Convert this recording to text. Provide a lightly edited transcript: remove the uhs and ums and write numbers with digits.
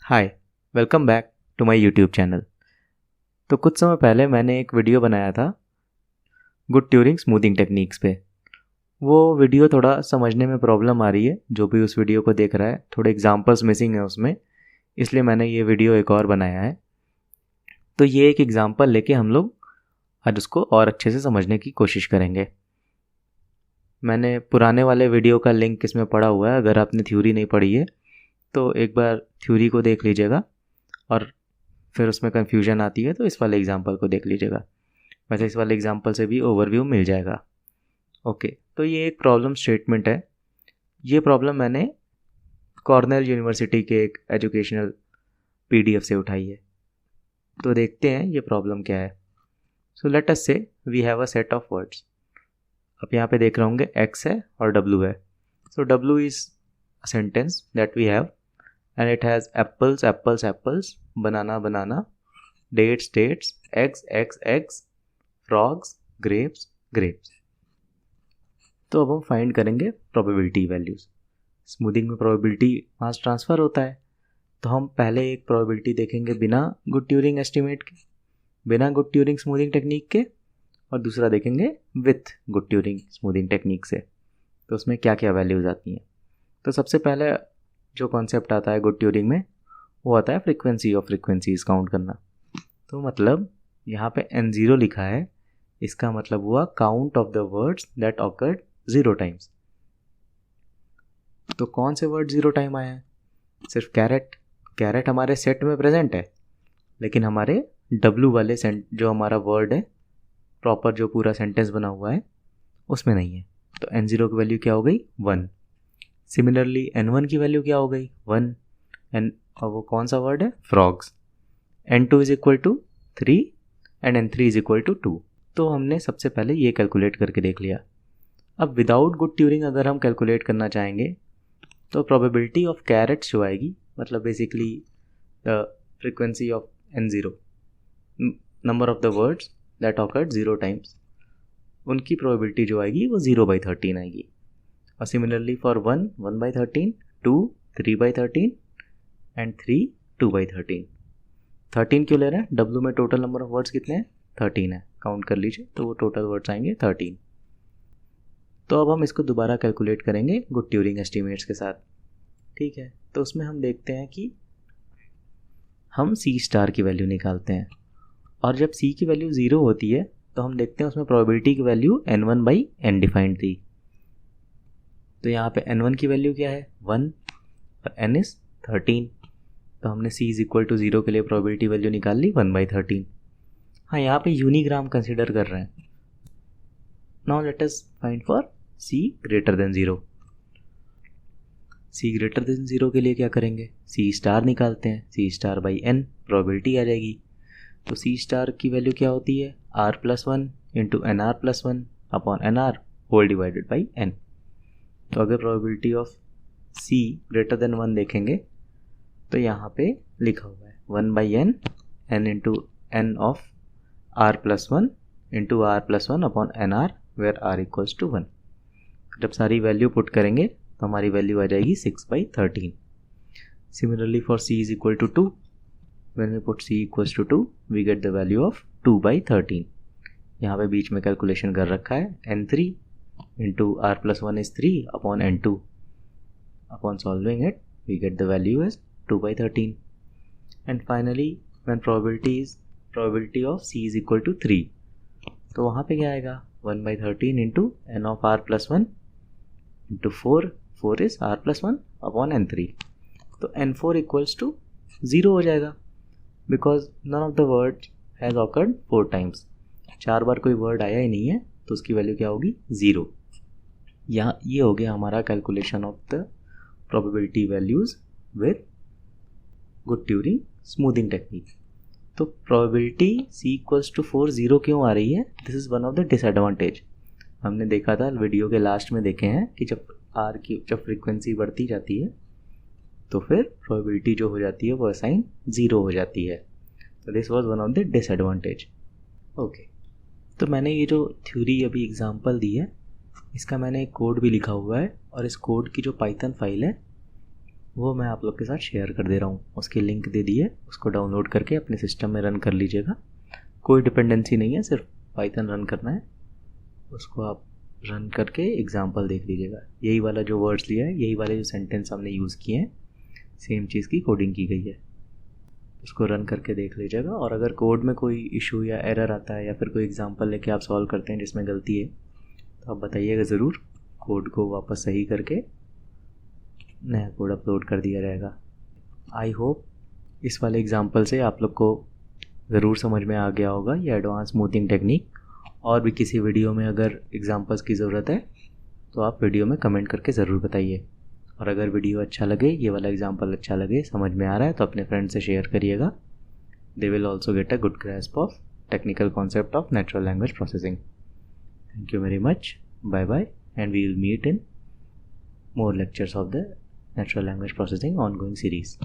Hi, welcome back to my YouTube channel. तो कुछ समय पहले मैंने एक वीडियो बनाया था गुड ट्यूरिंग स्मूथिंग टेक्निक्स पे। वो वीडियो थोड़ा समझने में प्रॉब्लम आ रही है, जो भी उस वीडियो को देख रहा है थोड़े एग्जांपल्स मिसिंग है उसमें, इसलिए मैंने ये वीडियो एक और बनाया है। तो ये एक एग्जांपल लेके हम लोग आज उसको और अच्छे से समझने की कोशिश करेंगे। मैंने पुराने वाले वीडियो का लिंक इसमें पड़ा हुआ है, अगर आपने थ्योरी नहीं पढ़ी है तो एक बार थ्योरी को देख लीजिएगा और फिर उसमें कन्फ्यूजन आती है तो इस वाले एग्जांपल को देख लीजिएगा। वैसे इस वाले एग्जांपल से भी ओवरव्यू मिल जाएगा। ओके, तो ये एक प्रॉब्लम स्टेटमेंट है। ये प्रॉब्लम मैंने कॉर्नेल यूनिवर्सिटी के एक एजुकेशनल पीडीएफ से उठाई है। तो देखते हैं ये प्रॉब्लम क्या है। सो let us say we have a set of words. अब यहाँ पे देख रहे होंगे x है और w है। So w is a sentence that we have and it has apples apples apples, banana banana, dates dates, eggs eggs eggs, frogs, grapes grapes। तो अब हम फाइंड करेंगे प्रोबेबिलिटी वैल्यूज। स्मूथिंग में प्रोबेबिलिटी मास ट्रांसफ़र होता है, तो हम पहले एक प्रोबेबिलिटी देखेंगे बिना गुड ट्यूरिंग एस्टिमेट के, बिना गुड ट्यूरिंग स्मूथिंग टेक्निक के, और दूसरा देखेंगे with good Turing smoothing technique से। तो उसमें क्या क्या वैल्यूज आती हैं। तो सबसे पहले जो कॉन्सेप्ट आता है गुड ट्यूरिंग में वो आता है फ्रीक्वेंसी ऑफ फ्रीक्वेंसीज काउंट करना। तो मतलब यहाँ पे n0 लिखा है, इसका मतलब हुआ count of the words that awkward 0 times. तो कौन से वर्ड 0 टाइम आए हैं? सिर्फ कैरेट। कैरेट हमारे सेट में प्रेजेंट है, लेकिन हमारे W वाले जो हमारा वर्ड है प्रॉपर, जो पूरा सेंटेंस बना हुआ है उसमें नहीं है। तो n0 की वैल्यू क्या हो गई? 1। सिमिलरली n1 की वैल्यू क्या हो गई? 1। और वो कौन सा वर्ड है? Frogs. n2 is equal to 3 and n3 is equal to 2। तो हमने सबसे पहले ये कैलकुलेट करके देख लिया। अब विदाउट गुड ट्यूरिंग अगर हम कैलकुलेट करना चाहेंगे तो प्रोबेबिलिटी ऑफ कैरेट्स जो आएगी, मतलब basically the frequency of n0, number of the words that awkward 0 times, उनकी प्रोबेबिलिटी जो आएगी वो 0/13 आएगी। और सिमिलरली फॉर 1/13, 2 3/13 एंड 3 2/13। 13 क्यों ले रहे हैं? W में टोटल नंबर ऑफ वर्ड्स कितने हैं? 13 है। काउंट कर लीजिए तो वो टोटल वर्ड्स आएंगे 13। तो अब हम इसको दोबारा कैलकुलेट करेंगे गुड ट्यूरिंग एस्टिमेट्स के साथ। ठीक है, तो उसमें हम देखते हैं कि हम C* की वैल्यू निकालते हैं, और जब C की वैल्यू 0 होती है तो हम देखते हैं उसमें प्रोबेबिलिटी की वैल्यू n1/n डिफाइंड थी। तो यहाँ पे n1 की वैल्यू क्या है? 1 और n इज 13। तो हमने C इज इक्वल टू 0 के लिए प्रोबेबिलिटी वैल्यू निकाल ली 1/13। हाँ, यहाँ पे यूनिग्राम कंसिडर कर रहे हैं। Now let us find for C greater then 0। C greater then 0 के लिए क्या करेंगे? C* निकालते हैं। C*/n प्रोबेबिलिटी आ जाएगी। तो C* की वैल्यू क्या होती है? r+1 into nr+1 upon nr whole divided by n। तो अगर probability of C greater than 1 देखेंगे तो यहाँ पे लिखा हुआ है 1/n, n into n of r+1 into r+1 upon nr where r equals to 1। जब सारी वैल्यू पुट करेंगे तो हमारी वैल्यू आ जाएगी 6/13। Similarly for C is equal to 2, when we put C equals to 2 we get the value of 2/13। यहाँ पे बीच में कैलकुलेशन कर रखा है n3 into r+1 is 3 upon n2. Upon solving it, we get the value as 2/13. And finally, when probability of C is equal to 3, तो वहाँ पे क्या आएगा? 1/13 into n of r+1 into 4. 4 is r+1 upon n3. तो n4 equals to 0 हो जाएगा, because none of the words has occurred 4 times. 4 बार कोई word आया ही नहीं है, तो उसकी वैल्यू क्या होगी? 0। यहाँ ये हो गया हमारा calculation of the probability values with good Turing smoothing technique. तो प्रोबेबिलिटी C इक्वल्स टू 4 0 क्यों आ रही है? This is one of the disadvantage. हमने देखा था वीडियो के लास्ट में, देखे हैं कि जब फ्रीक्वेंसी बढ़ती जाती है तो फिर प्रोबेबिलिटी जो हो जाती है वो असाइन 0 हो जाती है। तो this was one of the disadvantage. Okay, तो मैंने ये जो थ्योरी अभी एग्जांपल दी है, इसका मैंने एक कोड भी लिखा हुआ है, और इस कोड की जो पाइथन फाइल है वो मैं आप लोग के साथ शेयर कर दे रहा हूँ। उसकी लिंक दे दी है, उसको डाउनलोड करके अपने सिस्टम में रन कर लीजिएगा। कोई डिपेंडेंसी नहीं है, सिर्फ पाइथन रन करना है। उसको आप रन करके एग्जांपल देख लीजिएगा। यही वाला जो वर्ड्स लिया है, यही वाले जो सेंटेंस हमने यूज़ किए हैं, सेम चीज़ की कोडिंग की गई है। उसको रन करके देख लीजिएगा। और अगर कोड में कोई इशू या एरर आता है या फिर कोई एग्जांपल लेके आप सॉल्व करते हैं जिसमें गलती है, तो आप बताइएगा ज़रूर। कोड को वापस सही करके नया कोड अपलोड कर दिया जाएगा। आई होप इस वाले एग्जांपल से आप लोग को ज़रूर समझ में आ गया होगा ये एडवांस स्मूथिंग टेक्निक। और भी किसी वीडियो में अगर एग्जांपल्स की ज़रूरत है तो आप वीडियो में कमेंट करके ज़रूर बताइए। और अगर वीडियो अच्छा लगे, ये वाला एग्जांपल अच्छा लगे, समझ में आ रहा है, तो अपने फ्रेंड से शेयर करिएगा। They will also get a good grasp of technical concept of natural language processing. Thank you very much. Bye bye, and we will meet in more lectures of the natural language processing ongoing series.